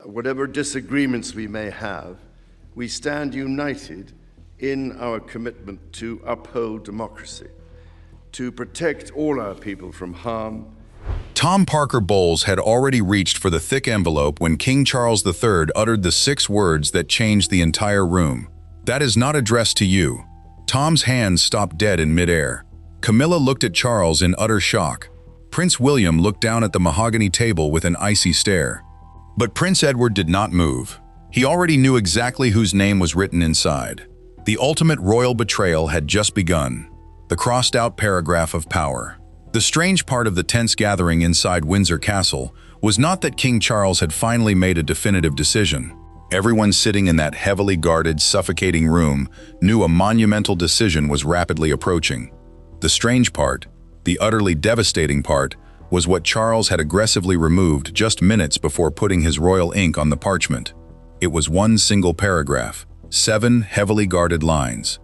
Whatever disagreements we may have, we stand united in our commitment to uphold democracy, to protect all our people from harm. Tom Parker Bowles had already reached for the thick envelope when King Charles III uttered the 6 words that changed the entire room. "That is not addressed to you." Tom's hands stopped dead in midair. Camilla looked at Charles in utter shock. Prince William looked down at the mahogany table with an icy stare. But Prince Edward did not move. He already knew exactly whose name was written inside. The ultimate royal betrayal had just begun. The crossed-out paragraph of power. The strange part of the tense gathering inside Windsor Castle was not that King Charles had finally made a definitive decision. Everyone sitting in that heavily guarded, suffocating room knew a monumental decision was rapidly approaching. The strange part, the utterly devastating part, was what Charles had aggressively removed just minutes before putting his royal ink on the parchment. It was one single paragraph, 7 heavily guarded lines.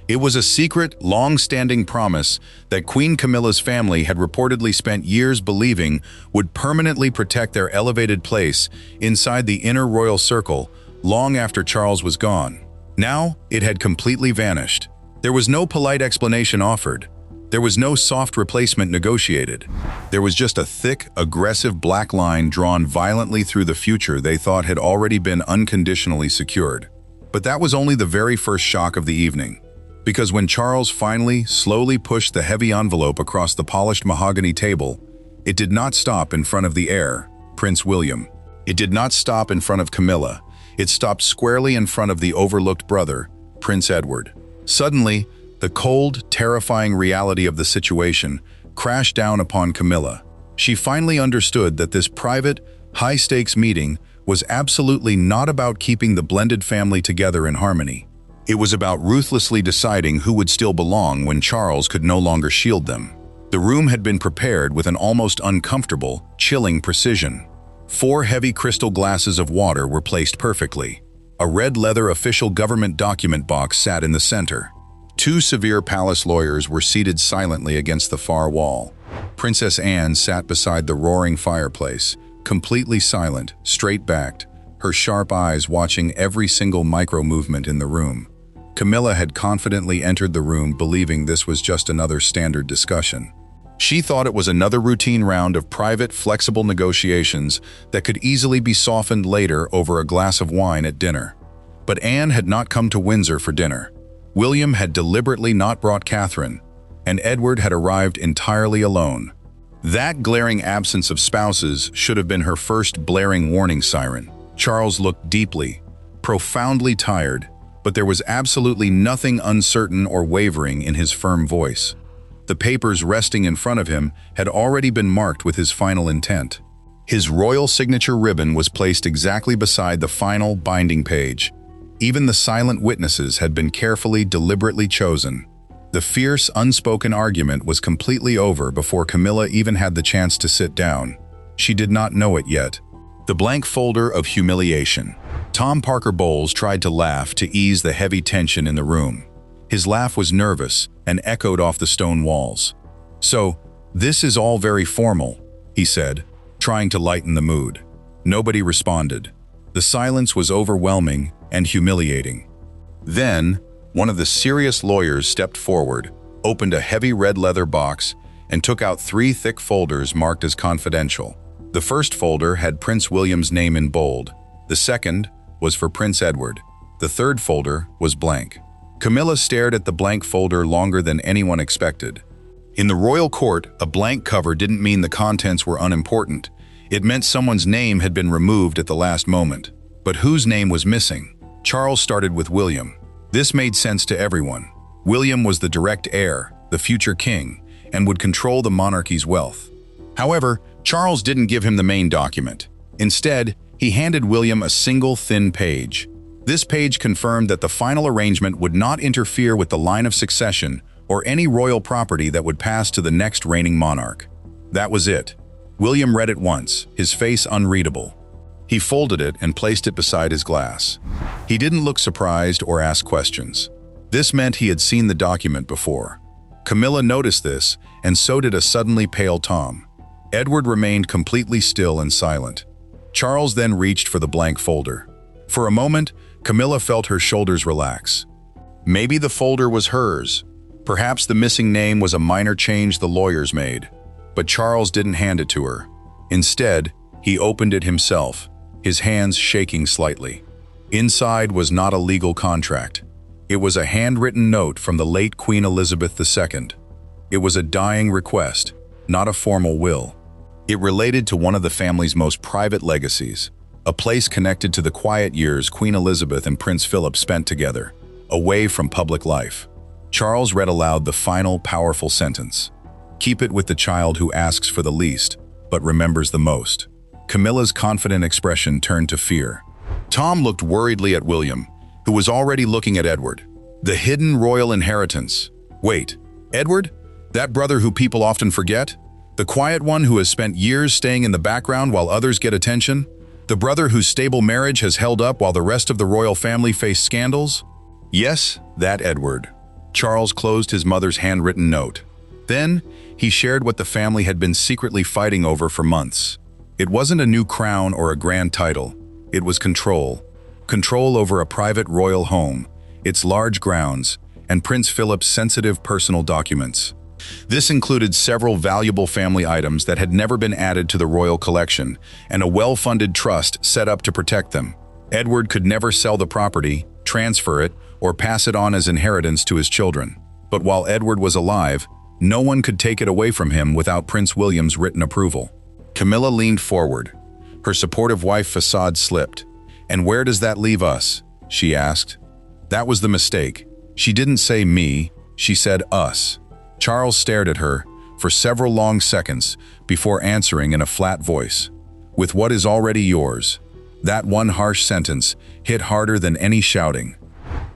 It was a secret, long-standing promise that Queen Camilla's family had reportedly spent years believing would permanently protect their elevated place inside the inner royal circle long after Charles was gone. Now, it had completely vanished. There was no polite explanation offered. There was no soft replacement negotiated. There was just a thick, aggressive black line drawn violently through the future they thought had already been unconditionally secured. But that was only the very first shock of the evening. Because when Charles finally, slowly pushed the heavy envelope across the polished mahogany table, it did not stop in front of the heir, Prince William. It did not stop in front of Camilla. It stopped squarely in front of the overlooked brother, Prince Edward. Suddenly, the cold, terrifying reality of the situation crashed down upon Camilla. She finally understood that this private, high-stakes meeting was absolutely not about keeping the blended family together in harmony. It was about ruthlessly deciding who would still belong when Charles could no longer shield them. The room had been prepared with an almost uncomfortable, chilling precision. 4 heavy crystal glasses of water were placed perfectly. A red leather official government document box sat in the center. 2 severe palace lawyers were seated silently against the far wall. Princess Anne sat beside the roaring fireplace, completely silent, straight-backed, her sharp eyes watching every single micro-movement in the room. Camilla had confidently entered the room believing this was just another standard discussion. She thought it was another routine round of private, flexible negotiations that could easily be softened later over a glass of wine at dinner. But Anne had not come to Windsor for dinner. William had deliberately not brought Catherine, and Edward had arrived entirely alone. That glaring absence of spouses should have been her first blaring warning siren. Charles looked deeply, profoundly tired, but there was absolutely nothing uncertain or wavering in his firm voice. The papers resting in front of him had already been marked with his final intent. His royal signature ribbon was placed exactly beside the final binding page. Even the silent witnesses had been carefully, deliberately chosen. The fierce, unspoken argument was completely over before Camilla even had the chance to sit down. She did not know it yet. The blank folder of humiliation. Tom Parker Bowles tried to laugh to ease the heavy tension in the room. His laugh was nervous and echoed off the stone walls. "So, this is all very formal," he said, trying to lighten the mood. Nobody responded. The silence was overwhelming and humiliating. Then, one of the serious lawyers stepped forward, opened a heavy red leather box, and took out 3 thick folders marked as confidential. The first folder had Prince William's name in bold. The second was for Prince Edward. The third folder was blank. Camilla stared at the blank folder longer than anyone expected. In the royal court, a blank cover didn't mean the contents were unimportant. It meant someone's name had been removed at the last moment. But whose name was missing? Charles started with William. This made sense to everyone. William was the direct heir, the future king, and would control the monarchy's wealth. However, Charles didn't give him the main document. Instead, he handed William a single thin page. This page confirmed that the final arrangement would not interfere with the line of succession or any royal property that would pass to the next reigning monarch. That was it. William read it once, his face unreadable. He folded it and placed it beside his glass. He didn't look surprised or ask questions. This meant he had seen the document before. Camilla noticed this, and so did a suddenly pale Tom. Edward remained completely still and silent. Charles then reached for the blank folder. For a moment, Camilla felt her shoulders relax. Maybe the folder was hers. Perhaps the missing name was a minor change the lawyers made. But Charles didn't hand it to her. Instead, he opened it himself, his hands shaking slightly. Inside was not a legal contract. It was a handwritten note from the late Queen Elizabeth II. It was a dying request, not a formal will. It related to one of the family's most private legacies, a place connected to the quiet years Queen Elizabeth and Prince Philip spent together, away from public life. Charles read aloud the final, powerful sentence. Keep it with the child who asks for the least, but remembers the most. Camilla's confident expression turned to fear. Tom looked worriedly at William, who was already looking at Edward. The hidden royal inheritance. Wait, Edward? That brother who people often forget? The quiet one who has spent years staying in the background while others get attention? The brother whose stable marriage has held up while the rest of the royal family faced scandals? Yes, that Edward. Charles closed his mother's handwritten note. Then, he shared what the family had been secretly fighting over for months. It wasn't a new crown or a grand title. It was control. Control over a private royal home, its large grounds, and Prince Philip's sensitive personal documents. This included several valuable family items that had never been added to the royal collection, and a well-funded trust set up to protect them. Edward could never sell the property, transfer it, or pass it on as inheritance to his children. But while Edward was alive, no one could take it away from him without Prince William's written approval. Camilla leaned forward. Her supportive wife facade slipped. "And where does that leave us?" she asked. That was the mistake. She didn't say me, she said us. Charles stared at her for several long seconds before answering in a flat voice. "With what is already yours." That one harsh sentence hit harder than any shouting.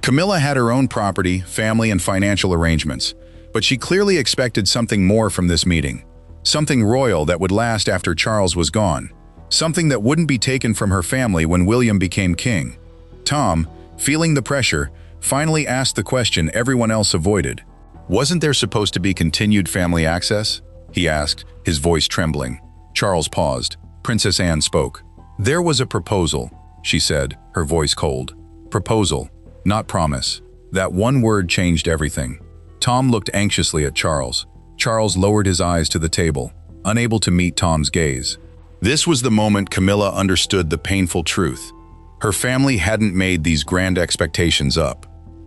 Camilla had her own property, family, and financial arrangements, but she clearly expected something more from this meeting. Something royal that would last after Charles was gone. Something that wouldn't be taken from her family when William became king. Tom, feeling the pressure, finally asked the question everyone else avoided. "Wasn't there supposed to be continued family access?" he asked, his voice trembling. Charles paused. Princess Anne spoke. "There was a proposal," she said, her voice cold. "Proposal, not promise." That one word changed everything. Tom looked anxiously at Charles. Charles lowered his eyes to the table, unable to meet Tom's gaze. This was the moment Camilla understood the painful truth. Her family hadn't made these grand expectations up.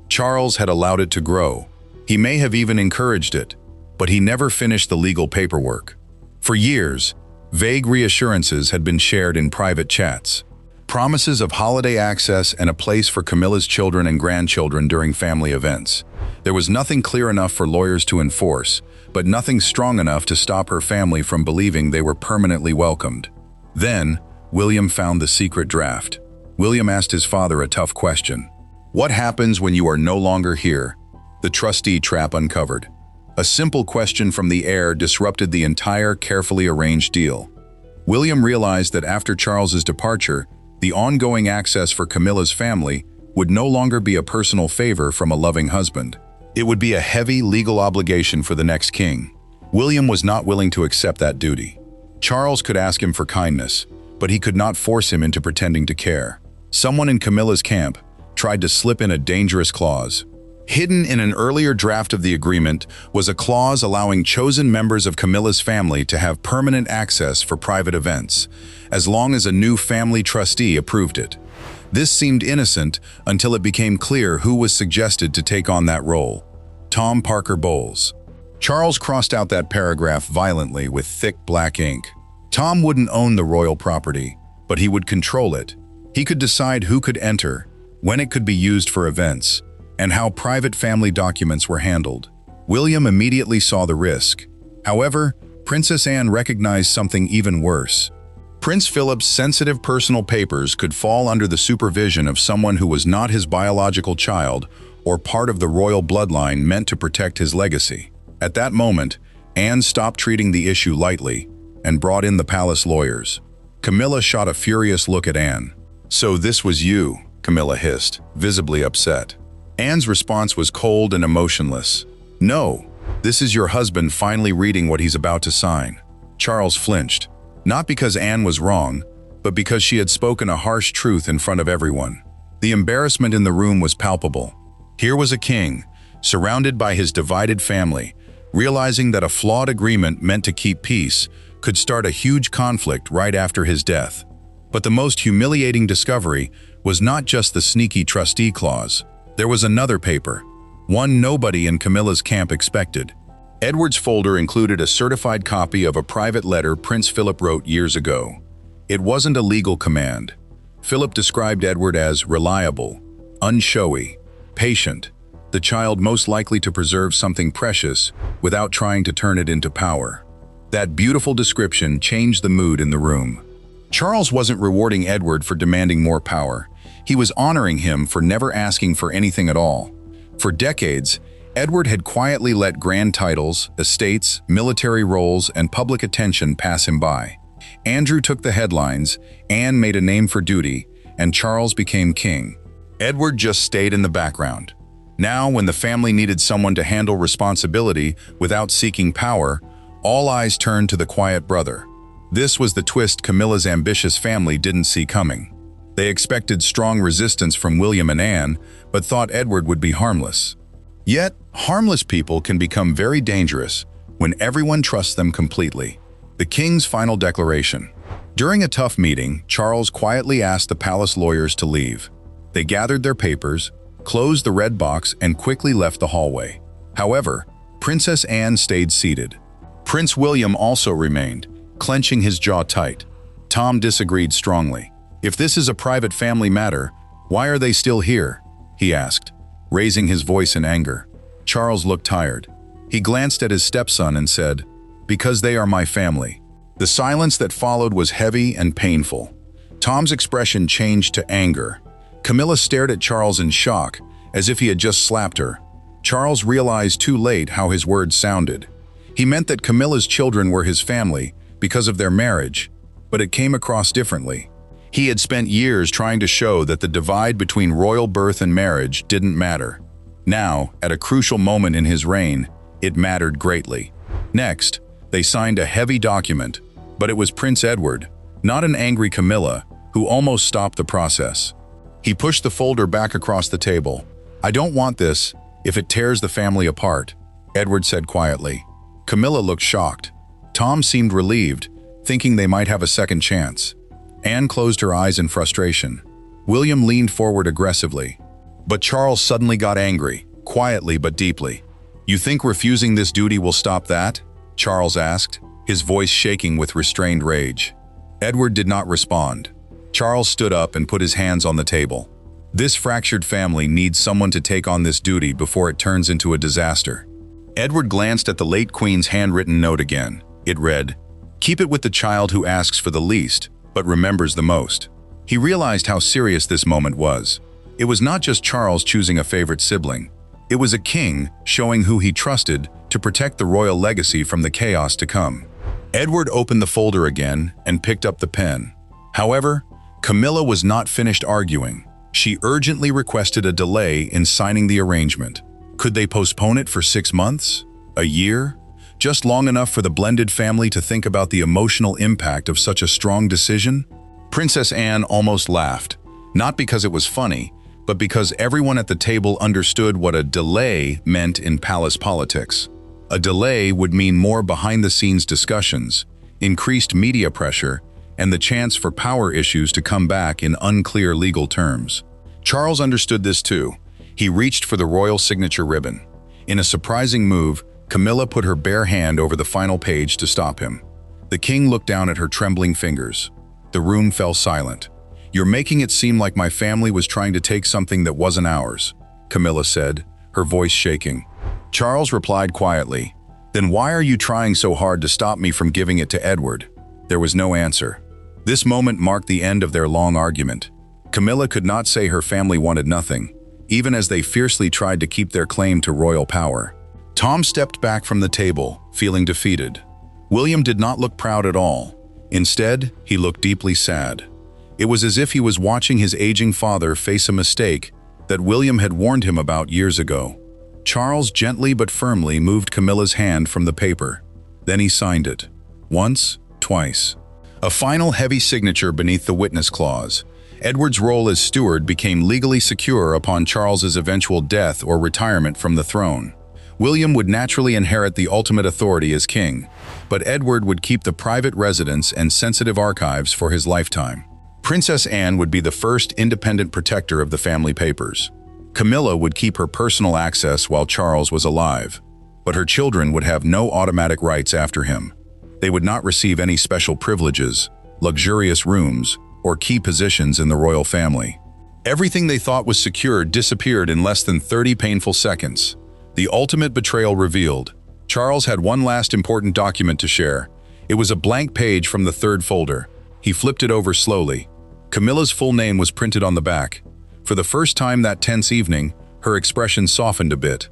Charles had allowed it to grow. He may have even encouraged it, but he never finished the legal paperwork. For years, vague reassurances had been shared in private chats. Promises of holiday access and a place for Camilla's children and grandchildren during family events. There was nothing clear enough for lawyers to enforce, but nothing strong enough to stop her family from believing they were permanently welcomed. Then, William found the secret draft. William asked his father a tough question. "What happens when you are no longer here?" The trustee trap uncovered. A simple question from the heir disrupted the entire carefully arranged deal. William realized that after Charles's departure, the ongoing access for Camilla's family would no longer be a personal favor from a loving husband. It would be a heavy legal obligation for the next king. William was not willing to accept that duty. Charles could ask him for kindness, but he could not force him into pretending to care. Someone in Camilla's camp tried to slip in a dangerous clause. Hidden in an earlier draft of the agreement was a clause allowing chosen members of Camilla's family to have permanent access for private events, as long as a new family trustee approved it. This seemed innocent until it became clear who was suggested to take on that role. Tom Parker Bowles. Charles crossed out that paragraph violently with thick black ink. Tom wouldn't own the royal property, but he would control it. He could decide who could enter, when it could be used for events, and how private family documents were handled. William immediately saw the risk. However, Princess Anne recognized something even worse. Prince Philip's sensitive personal papers could fall under the supervision of someone who was not his biological child or part of the royal bloodline meant to protect his legacy. At that moment, Anne stopped treating the issue lightly and brought in the palace lawyers. Camilla shot a furious look at Anne. "So this was you," Camilla hissed, visibly upset. Anne's response was cold and emotionless. "No, this is your husband finally reading what he's about to sign." Charles flinched, not because Anne was wrong, but because she had spoken a harsh truth in front of everyone. The embarrassment in the room was palpable. Here was a king, surrounded by his divided family, realizing that a flawed agreement meant to keep peace could start a huge conflict right after his death. But the most humiliating discovery was not just the sneaky trustee clause. There was another paper, one nobody in Camilla's camp expected. Edward's folder included a certified copy of a private letter Prince Philip wrote years ago. It wasn't a legal command. Philip described Edward as reliable, unshowy, patient, the child most likely to preserve something precious without trying to turn it into power. That beautiful description changed the mood in the room. Charles wasn't rewarding Edward for demanding more power. He was honoring him for never asking for anything at all. For decades, Edward had quietly let grand titles, estates, military roles, and public attention pass him by. Andrew took the headlines, Anne made a name for duty, and Charles became king. Edward just stayed in the background. Now, when the family needed someone to handle responsibility without seeking power, all eyes turned to the quiet brother. This was the twist Camilla's ambitious family didn't see coming. They expected strong resistance from William and Anne, but thought Edward would be harmless. Yet, harmless people can become very dangerous when everyone trusts them completely. The king's final declaration. During a tough meeting, Charles quietly asked the palace lawyers to leave. They gathered their papers, closed the red box, and quickly left the hallway. However, Princess Anne stayed seated. Prince William also remained, clenching his jaw tight. Tom disagreed strongly. "If this is a private family matter, why are they still here?" he asked, raising his voice in anger. Charles looked tired. He glanced at his stepson and said, "Because they are my family." The silence that followed was heavy and painful. Tom's expression changed to anger. Camilla stared at Charles in shock, as if he had just slapped her. Charles realized too late how his words sounded. He meant that Camilla's children were his family because of their marriage, but it came across differently. He had spent years trying to show that the divide between royal birth and marriage didn't matter. Now, at a crucial moment in his reign, it mattered greatly. Next, they signed a heavy document, but it was Prince Edward, not an angry Camilla, who almost stopped the process. He pushed the folder back across the table. "I don't want this if it tears the family apart," Edward said quietly. Camilla looked shocked. Tom seemed relieved, thinking they might have a second chance. Anne closed her eyes in frustration. William leaned forward aggressively. But Charles suddenly got angry, quietly but deeply. "You think refusing this duty will stop that?" Charles asked, his voice shaking with restrained rage. Edward did not respond. Charles stood up and put his hands on the table. "This fractured family needs someone to take on this duty before it turns into a disaster." Edward glanced at the late Queen's handwritten note again. It read, "Keep it with the child who asks for the least, but remembers the most." He realized how serious this moment was. It was not just Charles choosing a favorite sibling. It was a king showing who he trusted to protect the royal legacy from the chaos to come. Edward opened the folder again and picked up the pen. However, Camilla was not finished arguing. She urgently requested a delay in signing the arrangement. Could they postpone it for 6 months? A year? Just long enough for the blended family to think about the emotional impact of such a strong decision? Princess Anne almost laughed, not because it was funny, but because everyone at the table understood what a delay meant in palace politics. A delay would mean more behind-the-scenes discussions, increased media pressure, and the chance for power issues to come back in unclear legal terms. Charles understood this too. He reached for the royal signature ribbon. In a surprising move, Camilla put her bare hand over the final page to stop him. The king looked down at her trembling fingers. The room fell silent. "You're making it seem like my family was trying to take something that wasn't ours," Camilla said, her voice shaking. Charles replied quietly, "Then why are you trying so hard to stop me from giving it to Edward?" There was no answer. This moment marked the end of their long argument. Camilla could not say her family wanted nothing, even as they fiercely tried to keep their claim to royal power. Tom stepped back from the table, feeling defeated. William did not look proud at all. Instead, he looked deeply sad. It was as if he was watching his aging father face a mistake that William had warned him about years ago. Charles gently but firmly moved Camilla's hand from the paper. Then he signed it. Once, twice. A final heavy signature beneath the witness clause. Edward's role as steward became legally secure upon Charles's eventual death or retirement from the throne. William would naturally inherit the ultimate authority as king, but Edward would keep the private residence and sensitive archives for his lifetime. Princess Anne would be the first independent protector of the family papers. Camilla would keep her personal access while Charles was alive, but her children would have no automatic rights after him. They would not receive any special privileges, luxurious rooms, or key positions in the royal family. Everything they thought was secure disappeared in less than 30 painful seconds. The ultimate betrayal revealed. Charles had one last important document to share. It was a blank page from the third folder. He flipped it over slowly. Camilla's full name was printed on the back. For the first time that tense evening, her expression softened a bit.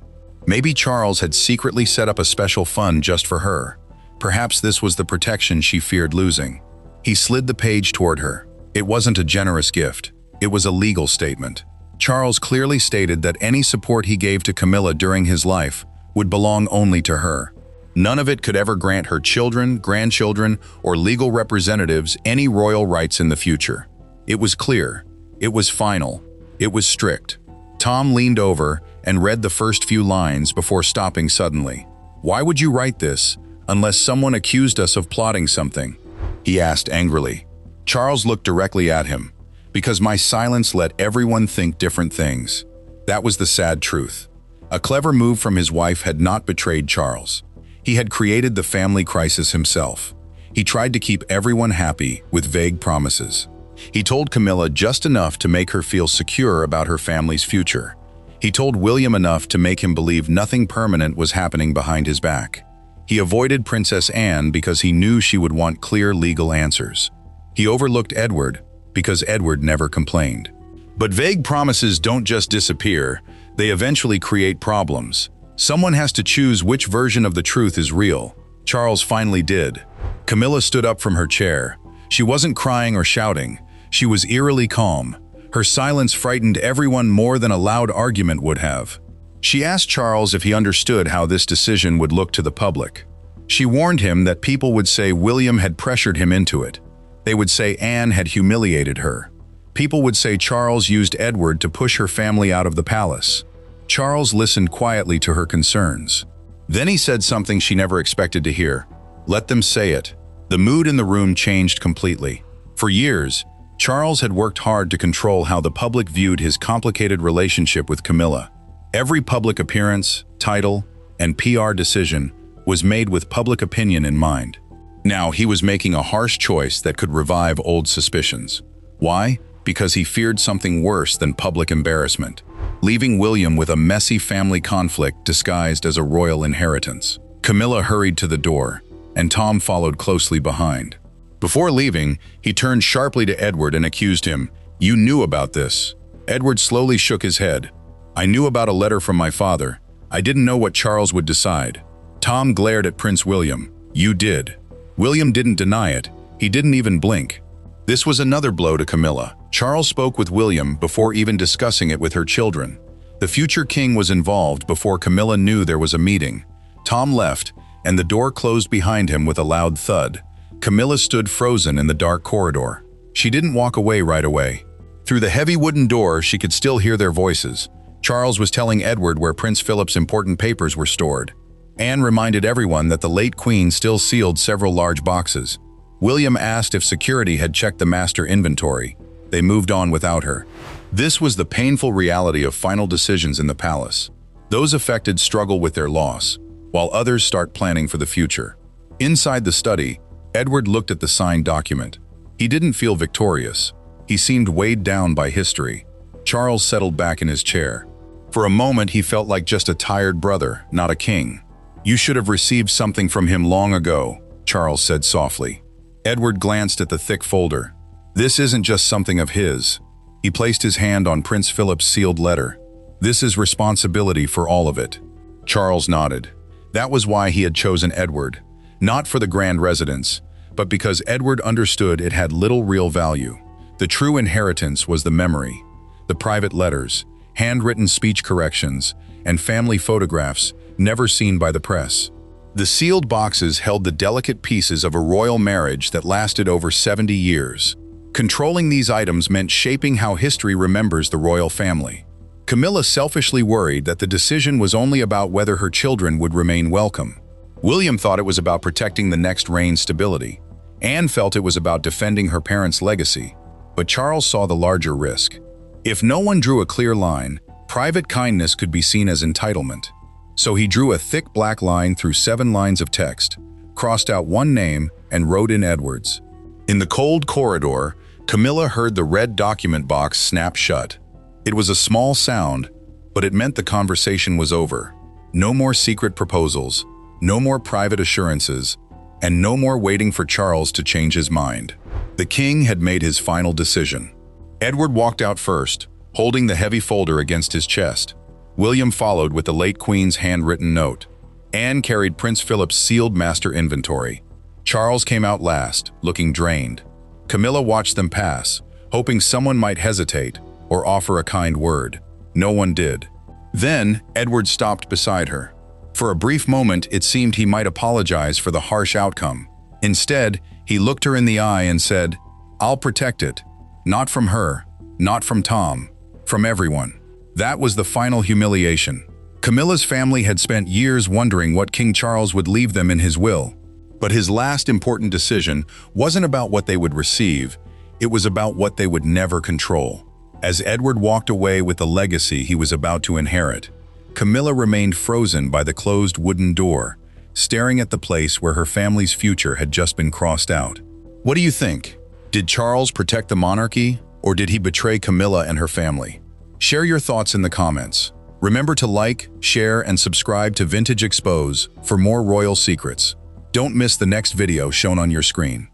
Maybe Charles had secretly set up a special fund just for her. Perhaps this was the protection she feared losing. He slid the page toward her. It wasn't a generous gift. It was a legal statement. Charles clearly stated that any support he gave to Camilla during his life would belong only to her. None of it could ever grant her children, grandchildren, or legal representatives any royal rights in the future. It was clear. It was final. It was strict. Tom leaned over and read the first few lines before stopping suddenly. "Why would you write this, unless someone accused us of plotting something?" he asked angrily. Charles looked directly at him. "Because my silence let everyone think different things." That was the sad truth. A clever move from his wife had not betrayed Charles. He had created the family crisis himself. He tried to keep everyone happy with vague promises. He told Camilla just enough to make her feel secure about her family's future. He told William enough to make him believe nothing permanent was happening behind his back. He avoided Princess Anne because he knew she would want clear legal answers. He overlooked Edward because Edward never complained. But vague promises don't just disappear, they eventually create problems. Someone has to choose which version of the truth is real. Charles finally did. Camilla stood up from her chair. She wasn't crying or shouting. She was eerily calm. Her silence frightened everyone more than a loud argument would have. She asked Charles if he understood how this decision would look to the public. She warned him that people would say William had pressured him into it. They would say Anne had humiliated her. People would say Charles used Edward to push her family out of the palace. Charles listened quietly to her concerns. Then he said something she never expected to hear. "Let them say it." The mood in the room changed completely. For years, Charles had worked hard to control how the public viewed his complicated relationship with Camilla. Every public appearance, title, and PR decision was made with public opinion in mind. Now he was making a harsh choice that could revive old suspicions. Why? Because he feared something worse than public embarrassment, leaving William with a messy family conflict disguised as a royal inheritance. Camilla hurried to the door, and Tom followed closely behind. Before leaving, he turned sharply to Edward and accused him. "You knew about this." Edward slowly shook his head. "I knew about a letter from my father. I didn't know what Charles would decide." Tom glared at Prince William. "You did." William didn't deny it. He didn't even blink. This was another blow to Camilla. Charles spoke with William before even discussing it with her children. The future king was involved before Camilla knew there was a meeting. Tom left, and the door closed behind him with a loud thud. Camilla stood frozen in the dark corridor. She didn't walk away right away. Through the heavy wooden door, she could still hear their voices. Charles was telling Edward where Prince Philip's important papers were stored. Anne reminded everyone that the late Queen still sealed several large boxes. William asked if security had checked the master inventory. They moved on without her. This was the painful reality of final decisions in the palace. Those affected struggle with their loss, while others start planning for the future. Inside the study, Edward looked at the signed document. He didn't feel victorious. He seemed weighed down by history. Charles settled back in his chair. For a moment, he felt like just a tired brother, not a king. "You should have received something from him long ago," Charles said softly. Edward glanced at the thick folder. "This isn't just something of his." He placed his hand on Prince Philip's sealed letter. "This is responsibility for all of it." Charles nodded. That was why he had chosen Edward. Not for the grand residence, but because Edward understood it had little real value. The true inheritance was the memory, the private letters, handwritten speech corrections, and family photographs never seen by the press. The sealed boxes held the delicate pieces of a royal marriage that lasted over 70 years. Controlling these items meant shaping how history remembers the royal family. Camilla selfishly worried that the decision was only about whether her children would remain welcome. William thought it was about protecting the next reign's stability. Anne felt it was about defending her parents' legacy. But Charles saw the larger risk. If no one drew a clear line, private kindness could be seen as entitlement. So he drew a thick black line through 7 lines of text, crossed out one name, and wrote in Edwards. In the cold corridor, Camilla heard the red document box snap shut. It was a small sound, but it meant the conversation was over. No more secret proposals, no more private assurances, and no more waiting for Charles to change his mind. The king had made his final decision. Edward walked out first, holding the heavy folder against his chest. William followed with the late queen's handwritten note. Anne carried Prince Philip's sealed master inventory. Charles came out last, looking drained. Camilla watched them pass, hoping someone might hesitate or offer a kind word. No one did. Then, Edward stopped beside her. For a brief moment, it seemed he might apologize for the harsh outcome. Instead, he looked her in the eye and said, "I'll protect it. Not from her, not from Tom, from everyone." That was the final humiliation. Camilla's family had spent years wondering what King Charles would leave them in his will. But his last important decision wasn't about what they would receive, it was about what they would never control. As Edward walked away with the legacy he was about to inherit, Camilla remained frozen by the closed wooden door, staring at the place where her family's future had just been crossed out. What do you think? Did Charles protect the monarchy, or did he betray Camilla and her family? Share your thoughts in the comments. Remember to like, share, and subscribe to Vintage Expose for more royal secrets. Don't miss the next video shown on your screen.